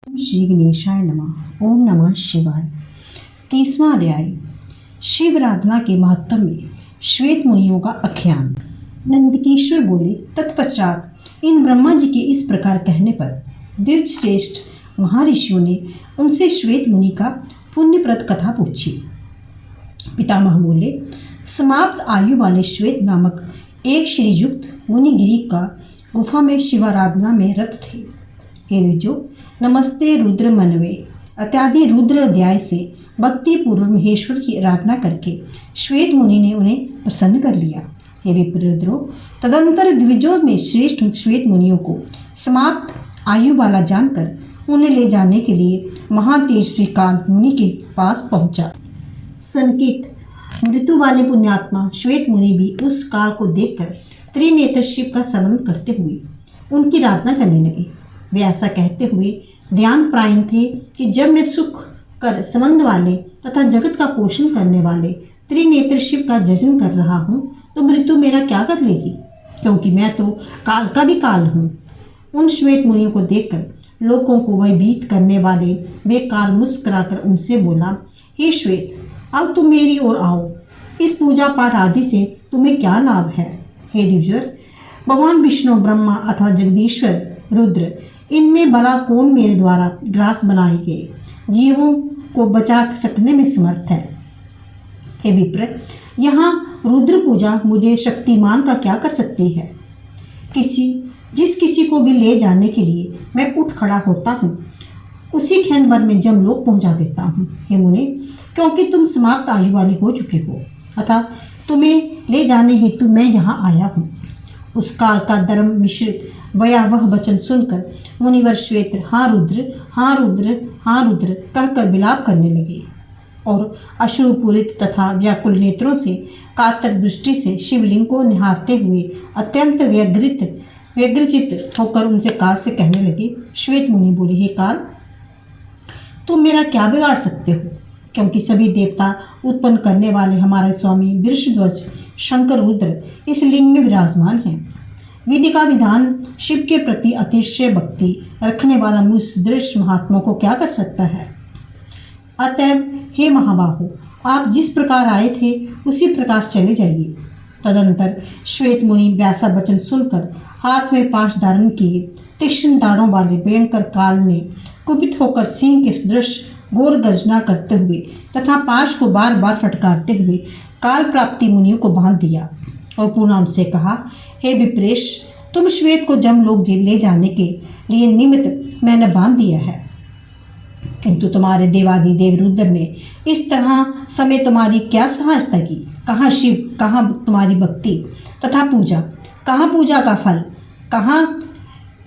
श्री गणेशाय नमः। ओम नमः शिवाय। 30वां अध्याय शिवराधना के महत्व में श्वेत मुनियों का आख्यान। नंदकेश्वर बोले, तत्पश्चात इन ब्रह्मा जी के इस प्रकार कहने पर दीर्घश्रेष्ठ महर्षियों ने उनसे श्वेत मुनि का पुण्यप्रद कथा पूछी। पितामह बोले, समाप्त आयु वाले श्वेत नामक एक श्रीयुक्त मुनिगिरी का गुफा में शिवाराधना में रत थे। हे द्विजो, नमस्ते रुद्र मनवे इत्यादि रुद्र अध्याय से भक्ति पूर्व महेश्वर की आराधना करके श्वेत मुनि ने उन्हें प्रसन्न कर लिया। हे विप्ररुद्रो, तदंतर द्विजों में श्रेष्ठ श्वेत मुनियों को समाप्त आयु वाला जानकर उन्हें ले जाने के लिए महातेजस्वी काल मुनि के पास पहुंचा। संकित मृत्यु वाले पुण्यात्मा श्वेत मुनि भी उस काल को देखकर त्रिनेत्र शिव का स्मरण करते हुए उनकी आराधना करने लगे। वे ऐसा कहते हुए ध्यान प्रायण थे कि जब मैं सुख कर संबंध वाले तथा जगत का पोषण करने वाले त्रिनेत्र शिव का जजन कर रहा हूँ तो मृत्यु मेरा क्या कर लेगी, क्योंकि मैं तो काल का भी काल हूँ। उन श्वेत मुनियों को देखकर लोगों को भयभीत करने वाले वे काल मुस्कुराकर उनसे बोला, हे श्वेत, अब तुम मेरी ओर आओ। इस पूजा पाठ आदि से तुम्हें क्या लाभ है? हे दिव्यर, भगवान विष्णु, ब्रह्मा अथवा जगदीश्वर रुद्र, इनमें भला कौन मेरे द्वारा ग्रास बनाए गए जीवों को बचा सकने में समर्थ है? हे विप्र, यहाँ रुद्र पूजा मुझे शक्तिमान का क्या कर सकती है? जिस किसी को भी ले जाने के लिए मैं उठ खड़ा होता हूँ उसी क्षण भर में जमलोक पहुँचा देता हूँ। हे मुने, क्योंकि तुम समाप्त आयु वाले हो चुके हो अतः तुम्हें ले जाने हेतु मैं यहाँ आया हूँ। उस काल का धर्म मिश्रित भयावह वचन सुनकर मुनिवर श्वेत हाँ रुद्र, हाँ रुद्र, हाँ रुद्र कहकर विलाप करने लगे और अश्रुपूरित तथा व्याकुल नेत्रों से कातर दृष्टि से शिवलिंग को निहारते हुए अत्यंत व्यग्रचित होकर उनसे काल से कहने लगे। श्वेत मुनि बोले, हे काल, तुम मेरा क्या बिगाड़ सकते हो, क्योंकि सभी देवता उत्पन्न करने वाले हमारे स्वामी वृषध्वज शंकर रुद्र इस लिंग में विराजमान हैं। विधि का विधान शिव के प्रति अतिशय भक्ति रखने वाला मुझ दृष्ट महात्मा को क्या कर सकता है? अतएव हे महाबाहो, आप जिस प्रकार आए थे उसी प्रकार चले जाइए। तदंतर श्वेत मुनि वैसा वचन सुनकर हाथ में पाश धारण किए तीक्ष्ण दाढ़ों वाले भयंकर काल ने कुपित होकर सिंह के सदृश घोर गर्जना करते हुए तथा पाश को बार बार फटकारते हुए काल प्राप्ति मुनियों को बांध दिया और पूर्णाम से कहा, हे विप्रेश, तुम श्वेत को जमलोक ले जाने के लिए निमित्त मैंने बांध दिया है, किंतु तुम्हारे देवादिदेव रुद्र ने इस तरह समय तुम्हारी क्या सहायता की? कहाँ शिव, कहाँ तुम्हारी भक्ति तथा पूजा, कहाँ पूजा का फल, कहाँ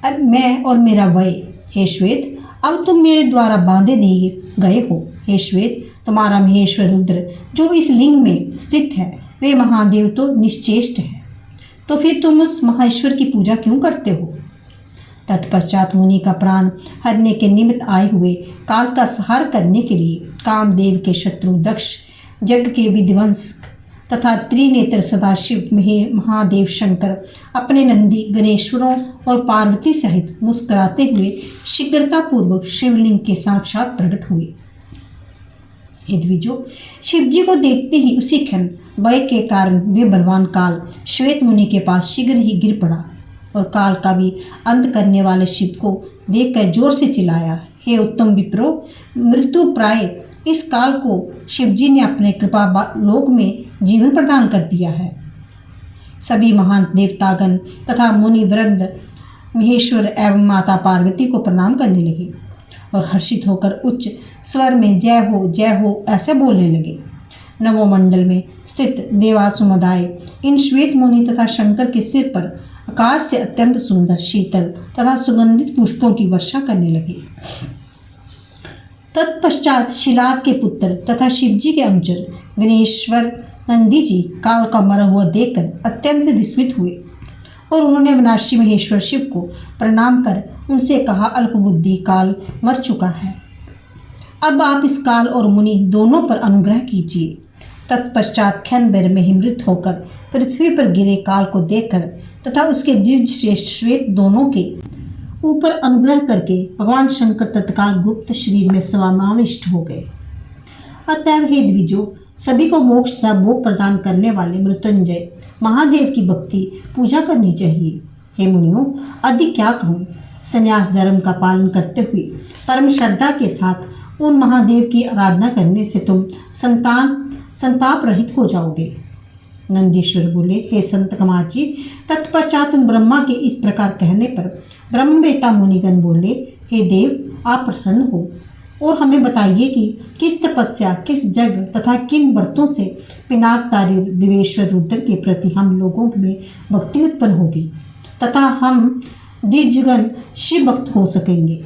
मैं और मेरा वय? हे श्वेत, अब तुम मेरे द्वारा बांधे दिए गए हो। हे श्वेत, तुम्हारा महेश्वर रुद्र जो इस लिंग में स्थित है वे महादेव तो निश्चेष्ट है, तो फिर तुम उस महेश्वर की पूजा क्यों करते हो? तत्पश्चात मुनि का प्राण हरने के निमित्त आए हुए काल का संहार करने के लिए कामदेव के शत्रु दक्ष, यज्ञ के विध्वंसक तथा त्रिनेत्र सदाशिव महादेव शंकर अपने नंदी गणेश्वरों और पार्वती सहित मुस्कुराते हुए शीघ्रतापूर्वक शिवलिंग के साक्षात प्रकट हुए। हे द्विजो, शिवजी को देखते ही उसी क्षण भय के कारण वे बलवान काल श्वेत मुनि के पास शीघ्र ही गिर पड़ा और काल का भी अंत करने वाले शिव को देखकर जोर से चिल्लाया, हे उत्तम विप्रो, मृत्यु प्राय इस काल को शिवजी ने अपने कृपा लोक में जीवन प्रदान कर दिया है। सभी महान देवतागण तथा मुनि वृंद महेश्वर एवं माता पार्वती को प्रणाम करने लगे और हर्षित होकर उच्च स्वर में जय हो ऐसे बोलने लगे। नवोमंडल में स्थित देवासुमदाय इन श्वेत मुनि तथा शंकर के सिर पर आकाश से अत्यंत सुंदर, शीतल तथा सुगंधित पुष्पों की वर्षा करने लगे। तत्पश्चात शिलाद के पुत्र तथा शिवजी के अनुचर गणेश्वर नंदी जी काल का मरा हुआ देखकर अत्यंत विस्मित हुए और उन्होंने अविनाशी महेश्वर शिव को प्रणाम कर उनसे कहा, अल्पबुद्धि काल मर चुका है, अब आप इस काल और मुनि दोनों पर अनुग्रह कीजिए। तत्पश्चात क्षण भर में ही मृत होकर पृथ्वी पर गिरे काल को देखकर तथा उसके दीर्घ श्रेष्ठ श्वेत दोनों के ऊपर अनुग्रह करके भगवान शंकर तत्काल गुप्त शरीर में समाविष्ट हो गए। अतएव हे द्विजो, सभी को मोक्ष तथा भोग प्रदान करने वाले मृत्युंजय महादेव की भक्ति पूजा करनी चाहिए। हे मुनियों, अधिक क्या कहूँ, संन्यास धर्म का पालन करते हुए परम श्रद्धा के साथ उन महादेव की आराधना करने से तुम संताप रहित हो जाओगे। नंदीश्वर बोले, हे संत कुमार जी, तत्पश्चात उन ब्रह्मा के इस प्रकार कहने पर ब्रह्मवेता मुनिगण बोले, हे देव, आप प्रसन्न हो और हमें बताइए कि किस तपस्या, किस जग तथा किन व्रतों से पिनाकधारी देवेश्वर रुद्र के प्रति हम लोगों में भक्ति उत्पन्न होगी तथा हम द्विजगण शिव भक्त हो सकेंगे।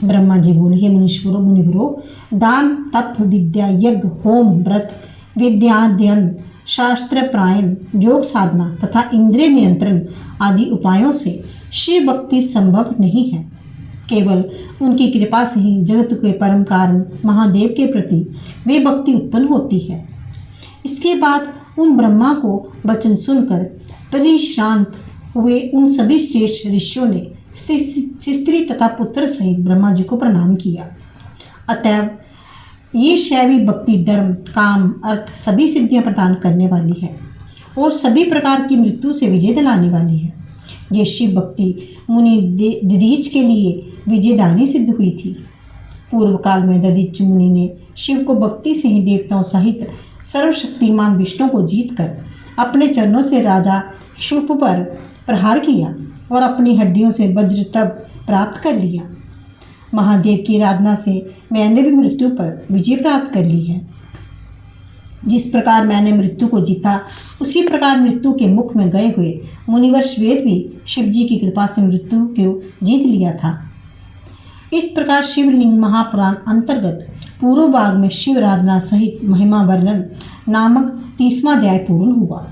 ब्रह्मा जी बोले, हे मुनिवरो, दान, तप, विद्या, यज्ञ, होम, व्रत, विद्याध्ययन, शास्त्र प्रायण, योग साधना तथा इंद्रिय नियंत्रण आदि उपायों से शिव भक्ति संभव नहीं है। केवल उनकी कृपा से ही जगत के परम कारण महादेव के प्रति वे भक्ति उत्पन्न होती है। इसके बाद उन ब्रह्मा को वचन सुनकर परिश्रांत हुए उन सभी श्रेष्ठ ऋषियों ने स्त्री तथा पुत्र सहित ब्रह्मा जी को प्रणाम किया। अतएव ये शैवी भक्ति धर्म, काम, अर्थ सभी सिद्धियां प्रदान करने वाली है और सभी प्रकार की मृत्यु से विजय दिलाने वाली है। ये शिव भक्ति मुनि दधीच के लिए विजयदानी सिद्ध हुई थी। पूर्व काल में दधीच मुनि ने शिव को भक्ति से ही देवताओं सहित सर्वशक्तिमान विष्णु को जीतकर अपने चरणों से राजा शुभ पर प्रहार किया और अपनी हड्डियों से वज्र तप प्राप्त कर लिया। महादेव की आराधना से मैंने भी मृत्यु पर विजय प्राप्त कर ली है। जिस प्रकार मैंने मृत्यु को जीता, उसी प्रकार मृत्यु के मुख में गए हुए मुनिवर श्वेत भी शिव जी की कृपा से मृत्यु को जीत लिया था। इस प्रकार शिवलिंग महापुराण अंतर्गत पूर्व भाग में शिव आराधना सहित महिमा वर्णन नामक 30वां अध्याय पूर्ण हुआ।